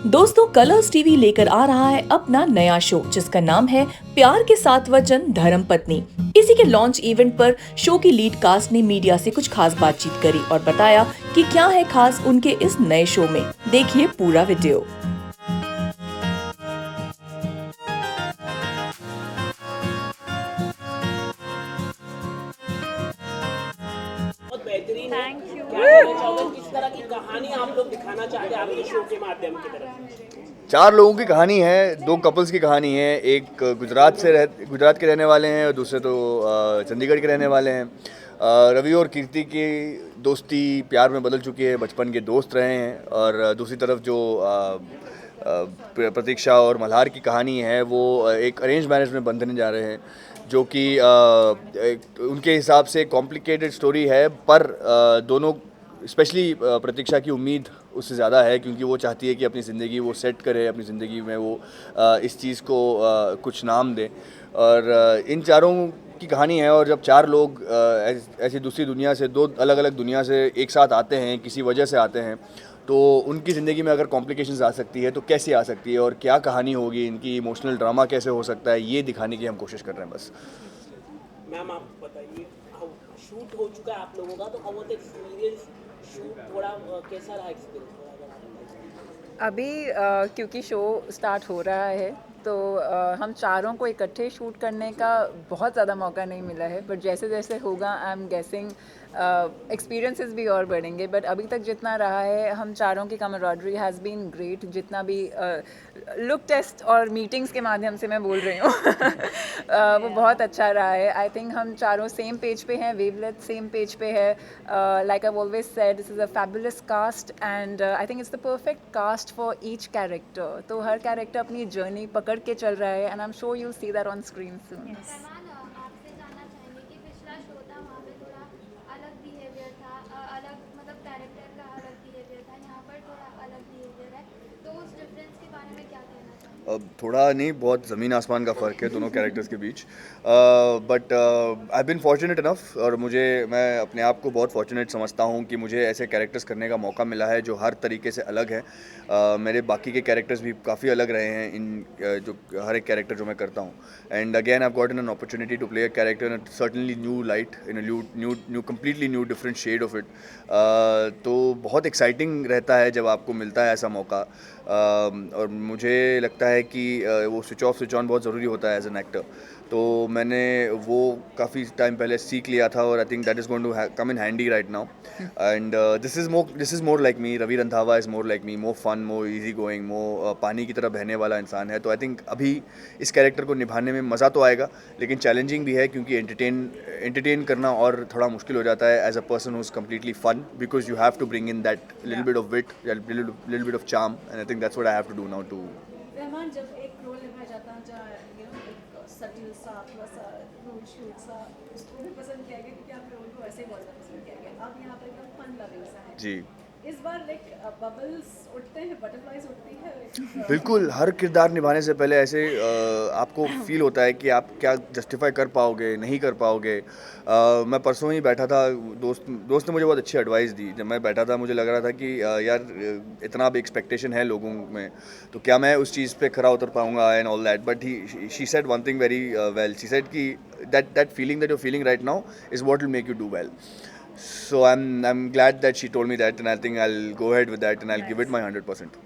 दोस्तों, Colors TV लेकर आ रहा है अपना नया शो जिसका नाम है प्यार के सात वचन धर्म पत्नी। इसी के लॉन्च इवेंट पर शो की लीड कास्ट ने मीडिया से कुछ खास बातचीत करी और बताया कि क्या है खास उनके इस नए शो में। देखिए पूरा वीडियो। बहुत बेहतरीन है। Thank you. क्या कहना चाहोगे, किस तरह की कहानी आप लोग दिखाना चाहते हैं आपके शो के माध्यम की तरफ? चार लोगों की कहानी है, दो कपल्स की कहानी है। एक गुजरात के रहने वाले हैं और दूसरे तो चंडीगढ़ के रहने वाले हैं। रवि और कीर्ति की दोस्ती प्यार में बदल चुकी है, बचपन के दोस्त रहे हैं। और दूसरी तरफ जो प्रतीक्षा और मल्हार की कहानी है वो एक अरेंज मैरिज में बंधने जा रहे हैं, जो कि उनके हिसाब से कॉम्प्लिकेटेड स्टोरी है। पर दोनों, स्पेशली प्रतीक्षा की उम्मीद उससे ज़्यादा है, क्योंकि वो चाहती है कि अपनी ज़िंदगी वो सेट करे, अपनी ज़िंदगी में वो इस चीज़ को कुछ नाम दे। और इन चारों की कहानी है। और जब चार लोग ऐसी दूसरी दुनिया से, दो अलग अलग दुनिया से एक साथ आते हैं, किसी वजह से आते हैं, तो उनकी ज़िंदगी में अगर कॉम्प्लिकेशंस आ सकती है तो कैसे आ सकती है और क्या कहानी होगी, इनकी इमोशनल ड्रामा कैसे हो सकता है, ये दिखाने की हम कोशिश कर रहे हैं बस। मैम आप बताइए, शूट हो चुका है आप लोगों का, तो हाउ वाज एक्सपीरियंस शूट, थोड़ा कैसा रहा एक्सपीरियंस, थोड़ा अगर आप बताइए। अभी क्योंकि शो स्टार्ट हो रहा है तो हम चारों को इकट्ठे शूट करने का बहुत ज़्यादा मौका नहीं मिला है, बट जैसे जैसे होगा आई एम गेसिंग एक्सपीरियंसेस भी और बढ़ेंगे। बट अभी तक जितना रहा है, हम चारों की कमराडरी हैज़ बीन ग्रेट। जितना भी लुक टेस्ट और मीटिंग्स के माध्यम से मैं बोल रही हूँ वो बहुत अच्छा रहा है। आई थिंक हम चारों सेम पेज पे हैं, वेवलेट सेम पेज पे है। Like I always said, this is a fabulous cast and I think it's the perfect cast for each character. तो हर कैरेक्टर अपनी जर्नी पकड़ के चल रहा है and I am sure you see that on screen soon. Salman, आपसे जानना चाहेंगे कि पिछला शो था वहाँ पे थोड़ा अलग बिहेवियर था, अलग मतलब कैरेक्टर का अलग बिहेवियर था, यहाँ पर थोड़ा अलग बिहेवियर है, तो उस डिफरेंस के बारे में क्या कहना चाहेंगे? अब थोड़ा नहीं, बहुत ज़मीन आसमान का फ़र्क है दोनों कैरेक्टर्स के बीच। But I been fortunate enough, और मैं अपने आप को बहुत फॉर्चुनेट समझता हूँ कि मुझे ऐसे कैरेक्टर्स करने का मौका मिला है जो हर तरीके से अलग है। मेरे बाकी के कैरेक्टर्स भी काफ़ी अलग रहे हैं, जो हर एक कैरेक्टर जो मैं करता हूँ। And again I have gotten an opportunity to play a character in certainly new light, in a new completely new different shade of it. तो बहुत एक्साइटिंग रहता है जब आपको मिलता है ऐसा मौका। और मुझे लगता है कि वो स्विच ऑफ स्विच ऑन बहुत ज़रूरी होता है एज एन एक्टर। तो मैंने वो काफ़ी टाइम पहले सीख लिया था, और I think that is going to come in handy right now. And this is more like me. Ravi Randhawa is more like me, more fun, more easy going, more पानी की तरह बहने वाला इंसान है। तो आई थिंक अभी इस कैरेक्टर को निभाने में मज़ा तो आएगा, लेकिन चैलेंजिंग भी है, क्योंकि एंटरटेन करना और थोड़ा मुश्किल हो जाता है as a person who is completely fun, because you have to bring in that little bit of wit, little bit of charm, and I think that's what I have to do now too. Rahman, जब एक role निभाया जाता है जहाँ एक subtle सा थोड़ा सा रूड शूट सा, उसको भी पसंद किया गया क्योंकि आपके रोल को वैसे ही बहुत ज़्यादा पसंद किया गया। अब यहाँ पर एकदम फन लविंग सा है जी इस बार, लाइक बबल्स उठते हैं, बटरफ्लाइज उठती है बिल्कुल। हर किरदार निभाने से पहले ऐसे आपको फील होता है कि आप क्या जस्टिफाई कर पाओगे, नहीं कर पाओगे। मैं परसों ही बैठा था, दोस्त ने मुझे बहुत अच्छी एडवाइस दी। जब मैं बैठा था मुझे लग रहा था कि यार, इतना अब एक्सपेक्टेशन है लोगों में, तो क्या मैं उस चीज़ पे खरा उतर पाऊंगा and all that. But she said one thing very well. She said कि that feeling that you feeling right now is what will make you do well. So I'm glad that she told me that, and I think I'll go ahead with that and I'll give it my 100%.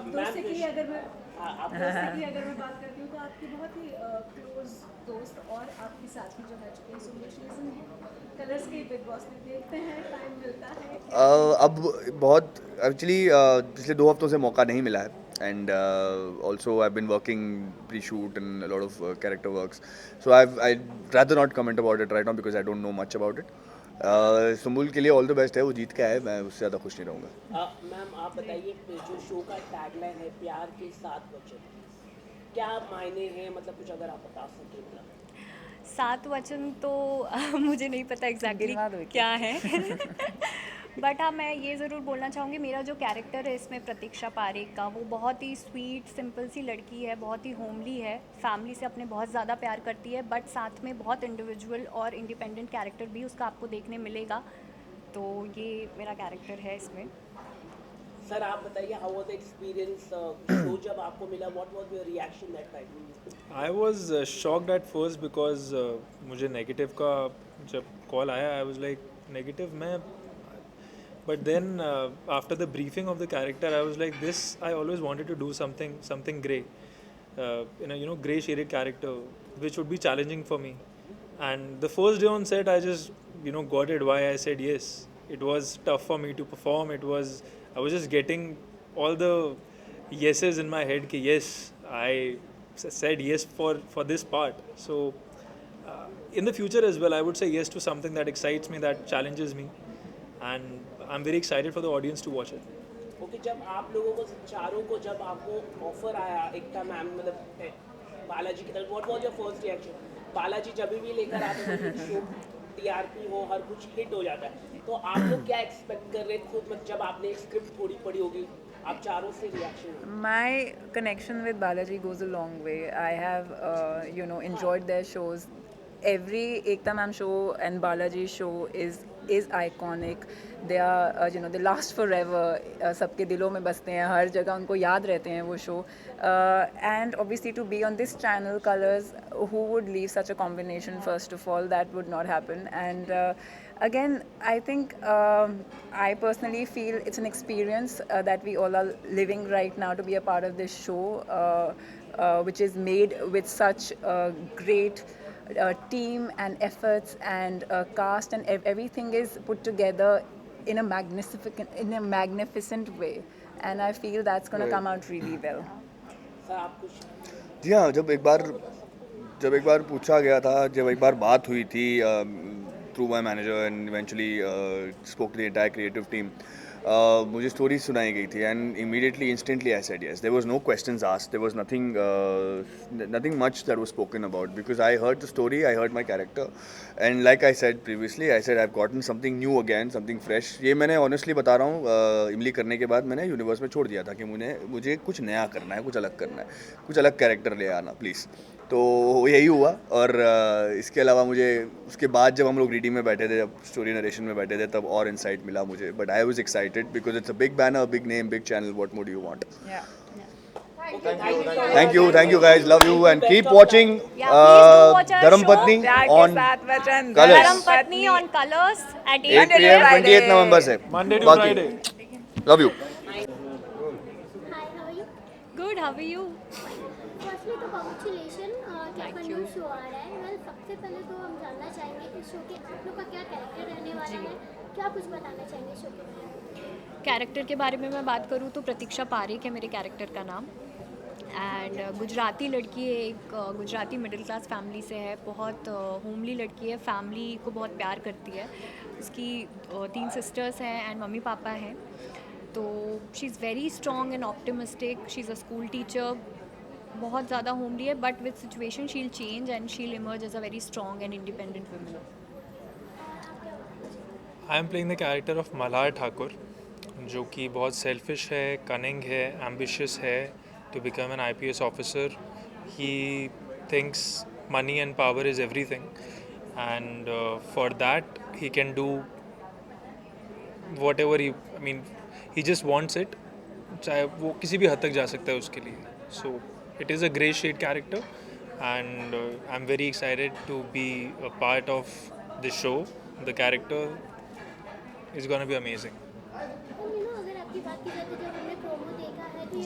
दोस्ती की अगर मैं आप दोस्ती की अगर मैं बात करती हूँ तो आपकी बहुत ही क्लोज दोस्त और आपकी साथी जो रह चुके हैं सुमित कलर्स के बिग बॉस में देखते हैं, टाइम मिलता है अब बहुत एक्चुअली पिछले 2 हफ्तों से मौका नहीं मिला है, and also I've been working pre-shoot and a lot of character works, so I'd rather not comment about it right now because I don't know much about it. Sumbul के लिए ऑल द बेस्ट है, वो जीत के आए, मैं उससे ज़्यादा खुश नहीं रहूँगा। मैम आप बताइए, जो शो का टैगलाइन है प्यार के साथ वचन, क्या मायने हैं, मतलब कुछ अगर आप बता सकें मतलब। सात वचन तो मुझे नहीं पता एग्जैक्टली गिनवा दो एक-एक। क्या है बट हाँ, मैं ये ज़रूर बोलना चाहूँगी, मेरा जो कैरेक्टर है इसमें प्रतीक्षा पारेख का, वो बहुत ही स्वीट सिंपल सी लड़की है, बहुत ही होमली है, फैमिली से अपने बहुत ज़्यादा प्यार करती है, बट साथ में बहुत इंडिविजुअल और इंडिपेंडेंट कैरेक्टर भी उसका आपको देखने मिलेगा। तो ये मेरा कैरेक्टर है इसमें। सर आप बताइए how was the experience show जब आपको मिला what was your reaction that time I was shocked at first because मुझे नेगेटिव का जब कॉल आया आई वॉज लाइक नेगेटिव मैं but then after the briefing of the character I was like this I always wanted to do something gray in a gray shaded character which would be challenging for me and the first day on set I just got it why I said yes. It was tough for me to perform. I was just getting all the yeses in my head ki yes I said yes for this part. So in the future as well I would say yes to something that excites me, that challenges me, and I'm very excited for the audience to watch it. Okay जब आप लोगों को चारों को जब आपको offer आया एकता ma'am मतलब बालाजी की तरफ what was your first reaction Balaji जब भी लेकर आते हैं शो टीआरपी हो हर कुछ हिट हो जाता है तो आप लोग क्या एक्सपेक्ट कर रहे थे खुद मतलब जब आपने एक स्क्रिप्ट थोड़ी पढ़ी होगी आप चारों से reaction My connection with Balaji goes a long way. I have, enjoyed their shows. Every Ekta Ma'am show and Balaji show is iconic. They are, they last forever. सबके दिलों में बसते हैं, हर जगह उनको याद रहते हैं वो show. And obviously to be on this channel, Colors, who would leave such a combination? First of all, that would not happen. And again, I think I personally feel it's an experience that we all are living right now to be a part of this show, which is made with such great team and efforts and cast and everything is put together in a magnificent way, and I feel that's going to come out really well. Sir आप कुछ जी हाँ, जब एक बार पूछा गया था, जब एक बार बात हुई थी through my manager and eventually spoke to the entire creative team, मुझे स्टोरी सुनाई गई थी and immediately instantly I said yes. There was no questions asked, there was nothing much that was spoken about because I heard the story, I heard my character, and like I said previously, I said I've gotten something new again, something fresh. ये मैंने honestly बता रहा हूँ, इमली करने के बाद मैंने यूनिवर्स में छोड़ दिया था कि मुझे कुछ नया करना है, कुछ अलग करना है, कुछ अलग कैरेक्टर ले आना प्लीज़. तो यही हुआ. और इसके अलावा मुझे उसके बाद जब हम लोग रीडिंग में बैठे थे, जब स्टोरी नरेशन में बैठे थे, तब और इंसाइट मिला मुझे. But I was excited because it's a big banner, big name, big channel. What more do you want? Thank you guys, love you and keep watching Dharamapatni on Colors. Dharamapatni on Colors at 8 PM 28 November से. Monday to Friday. Love you. Hi, how are you? Good, how are you? Firstly तो congratulation कि आपका new show आ रहा है. Well सबसे पहले तो हम जानना चाहेंगे कि शो के आप लोग का क्या कैरेक्टर रहने वाला है, क्या कुछ बताना चाहेंगे शो के बारे में? कैरेक्टर के बारे में मैं बात करूँ तो प्रतीक्षा पारेख है मेरे कैरेक्टर का नाम. एंड गुजराती लड़की है, एक गुजराती मिडिल क्लास फैमिली से है, बहुत होमली लड़की है, फैमिली को बहुत प्यार करती है. उसकी 3 सिस्टर्स हैं एंड मम्मी पापा हैं. तो she is very strong and optimistic. She is a school teacher, बहुत ज़्यादा होमली है, but with situation she will change and she will emerge as a very strong and independent woman. I am playing the character of Malhar Thakur, जो कि बहुत selfish है, cunning है, ambitious है to become an IPS officer. He thinks money and power is everything, and for that he can do whatever he just wants it, चाहे वो किसी भी हद तक जा सकता है उसके लिए. So it is a grey shade character and I'm very excited to be a part of the show. The character is gonna be amazing. अगर आपकी बात की जाए तो जब हमने प्रोमो देखा है तो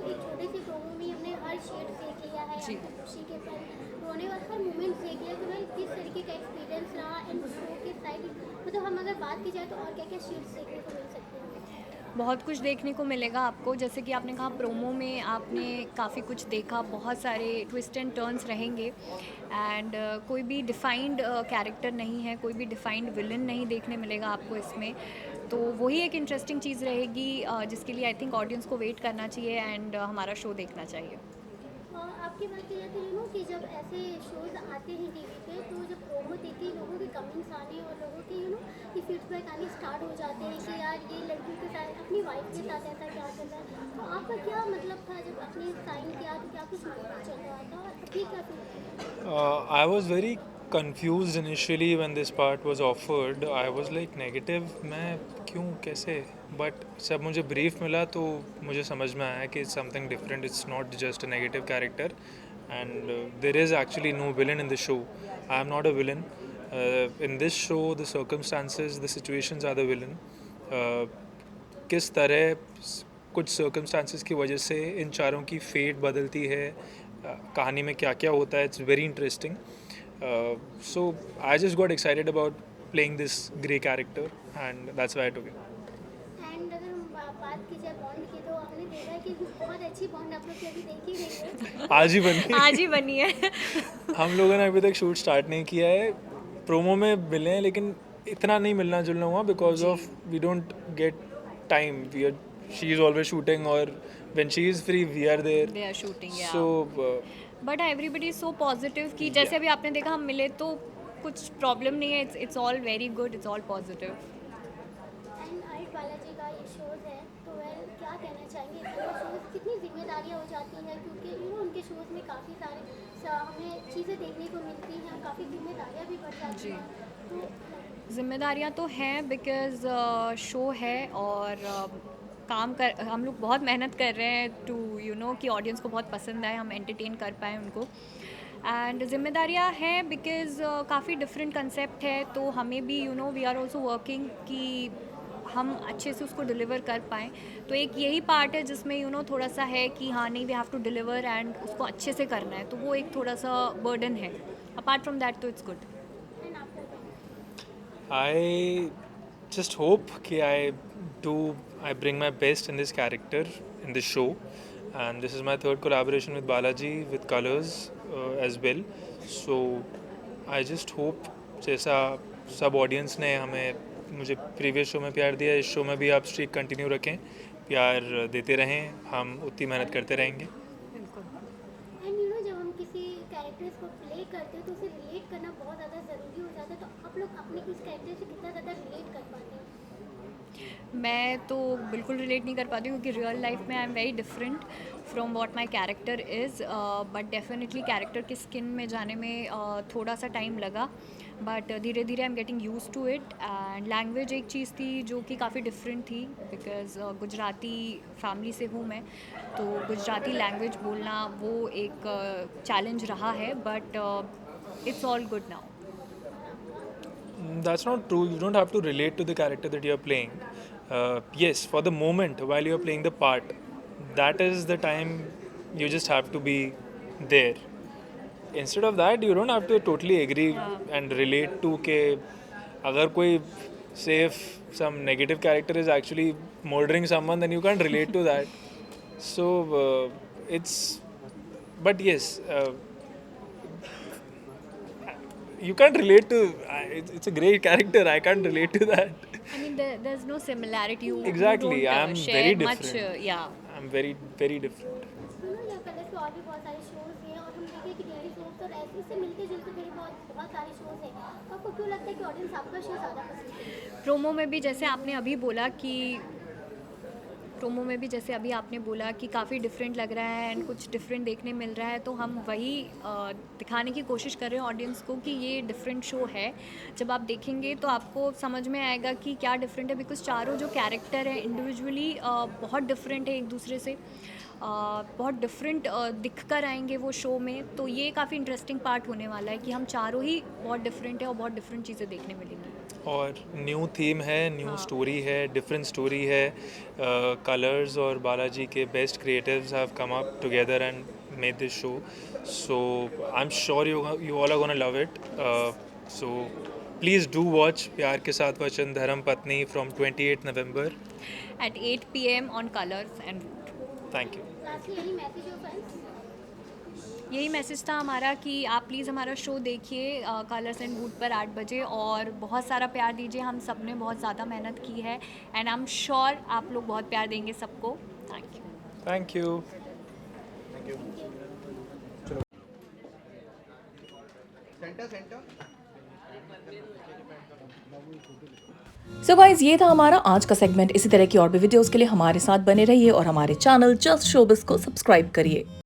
एक छोटे से प्रोमो में हमने हर शेड देख लिया है, खुशी के साथ रोने वाला हर मोमेंट देख लिया. तो मैं किस तरीके का एक्सपीरियंस रहा एंड शो के साइड मतलब हम अगर बात की जाए तो और क्या क्या शेड्स देखने को मिल सकते हैं? बहुत कुछ देखने को मिलेगा आपको. जैसे कि आपने कहा प्रोमो में आपने काफ़ी कुछ देखा, बहुत सारे ट्विस्ट एंड टर्न्स रहेंगे एंड कोई भी डिफाइंड कैरेक्टर नहीं है, कोई भी डिफाइंड विलन नहीं देखने मिलेगा आपको इसमें. तो वही एक इंटरेस्टिंग चीज़ रहेगी जिसके लिए आई थिंक ऑडियंस को वेट करना चाहिए एंड हमारा शो देखना चाहिए. आपकी बात की जाए तो कि जब ऐसे शोज आते हैं टीवी पे तो जब प्रोमो देख के लोगों के कमेंट्स आने और लोगों के कि फीडबैक आने स्टार्ट हो जाते हैं कि यार ये लड़कियों के साथ अपनी वाइफ के साथ ऐसा क्या चल रहा है. तो आपका क्या मतलब था जब आपने साइन किया तो क्या कुछ मतलब चल रहा था और अभी क्या feel? I was very confused initially when this part was offered. I was like negative, मैं क्यों कैसे, but जब मुझे brief मिला तो मुझे समझ में आया कि it's something different, it's not just a negative character, and there is actually no villain in the show. I am not a villain. In this show, the circumstances, the situations are the villain. किस तरह कुछ circumstances की वजह से इन चारों की fate बदलती है, कहानी में क्या क्या होता है, it's very interesting. So I just got excited about playing this grey character, and that's why I took it. And अगर हम बात की जाए बॉन्ड की तो हमने देखा है कि बहुत अच्छी बॉन्ड आप लोग की अभी देख ही रही है। आज ही बनी। आज ही बनी है। हम लोगों ने अभी तक शूट स्टार्ट नहीं किया है, प्रोमो में मिले हैं लेकिन इतना नहीं मिलना जुलना हुआ because of we don't get time, she is always shooting और when she is free we are there, They are shooting, yeah. So but everybody is so positive कि जैसे अभी आपने देखा हम मिले तो कुछ प्रॉब्लम नहीं है, it's all very good, it's all positive. And आइट बालाजी का ये शोज है तो वेल क्या कहना चाहेंगे इस शोज कितनी जिम्मेदारियाँ हो जाती हैं, क्योंकि उनके शोज में काफ़ी सारे हमें चीज़ें देखने को मिलती हैं, काफ़ी जिम्मेदारियाँ भी बढ़ जाती हैं, तो जिम्मेदारियाँ तो हैं बिकॉज शो है और काम कर हम लोग बहुत मेहनत कर रहे हैं टू कि ऑडियंस को बहुत पसंद आए, हम एंटरटेन कर पाएँ उनको। एंड जिम्मेदारियाँ हैं बिकॉज काफ़ी डिफरेंट कंसेप्ट है, तो हमें भी वी आर ऑल्सो वर्किंग कि हम अच्छे से उसको डिलीवर कर पाएँ। तो एक यही पार्ट है जिसमें थोड़ा सा है कि हाँ नहीं we have to deliver and उसको अच्छे से करना है, तो वो एक थोड़ा सा बर्डन है। अपार्ट फ्रॉम दैट तो it's good. I just hope कि I bring my best in this character, in this show, and this is my third collaboration with Balaji with Colors as well. So I just hope जैसा सब audience ने हमें मुझे previous show में प्यार दिया, इस शो में भी आप स्ट्रीक कंटिन्यू रखें, प्यार देते रहें, हम उतनी मेहनत करते रहेंगे। एंड जब हम किसी कैरेक्टर्स को प्ले करते हैं तो उसे रिलेट करना बहुत ज़्यादा ज़रूरी हो जाता है, तो आप लोग अपने इस कैरेक्टर से कितना ज़्यादा रिलेट कर पाते हैं? मैं तो बिल्कुल रिलेट नहीं कर पाती क्योंकि रियल लाइफ में I am very different from what my character is, but definitely character की स्किन में जाने में थोड़ा सा टाइम लगा, बट धीरे धीरे I am getting use to it. And language एक चीज़ थी जो कि काफ़ी डिफरेंट थी बिकॉज गुजराती फैमिली से हूँ मैं, तो गुजराती लैंग्वेज बोलना वो एक चैलेंज रहा है, but it's all good now. That's not true. You don't have to relate to the character that you're playing. Yes, for the moment while you're playing the part, that is the time you just have to be there. Instead of that, you don't have to totally agree and relate to के अगर कोई say if some negative character is actually murdering someone, then you can't relate to that. So it's, but yes. You can't relate to. It's a great character. I can't relate to that. I mean, there's no similarity. You Exactly. don't, I'm share very much, different. yeah. I'm very, very different. या colours के और भी बहुत सारे shows हैं और हम देखें कि डेयरी शोज और ऐसे इससे मिलते जुलते मेरे बहुत सारे शोज हैं, आपको क्यों लगता है कि ऑडियंस आपका शो ज़्यादा पसंद है? प्रोमो में भी जैसे आपने अभी बोला कि काफ़ी डिफरेंट लग रहा है एंड कुछ डिफरेंट देखने मिल रहा है, तो हम वही दिखाने की कोशिश कर रहे हैं ऑडियंस को कि ये डिफरेंट शो है। जब आप देखेंगे तो आपको समझ में आएगा कि क्या डिफरेंट है, बिकॉज चारों जो कैरेक्टर हैं इंडिविजुअली बहुत डिफरेंट है एक दूसरे से, बहुत डिफरेंट दिख कर आएंगे वो शो में, तो ये काफ़ी इंटरेस्टिंग पार्ट होने वाला है कि हम चारों ही बहुत डिफरेंट है और बहुत डिफरेंट चीज़ें देखने मिलेंगी। और न्यू थीम है, न्यू स्टोरी है, डिफरेंट स्टोरी है। कलर्स और बालाजी के best creatives have come up together and made this show, so I am sure you all are gonna love it. So please do watch Pyaar Ke Saath Vachan Dharm Patni from 28 November at 8 PM on Colors and Wood। Thank you. Lastly यही message हो friends? यही message था हमारा कि आप please हमारा show देखिए colours and would पर 8 बजे और बहुत सारा प्यार दीजिए। हम सब ने बहुत ज़्यादा मेहनत की है एंड आई एम श्योर आप लोग बहुत प्यार देंगे सबको। Thank you. Thank you. So guys ये था हमारा आज का सेगमेंट। इसी तरह की और भी वीडियोस के लिए हमारे साथ बने रहिए और हमारे चैनल जस्ट शोबिस को सब्सक्राइब करिए।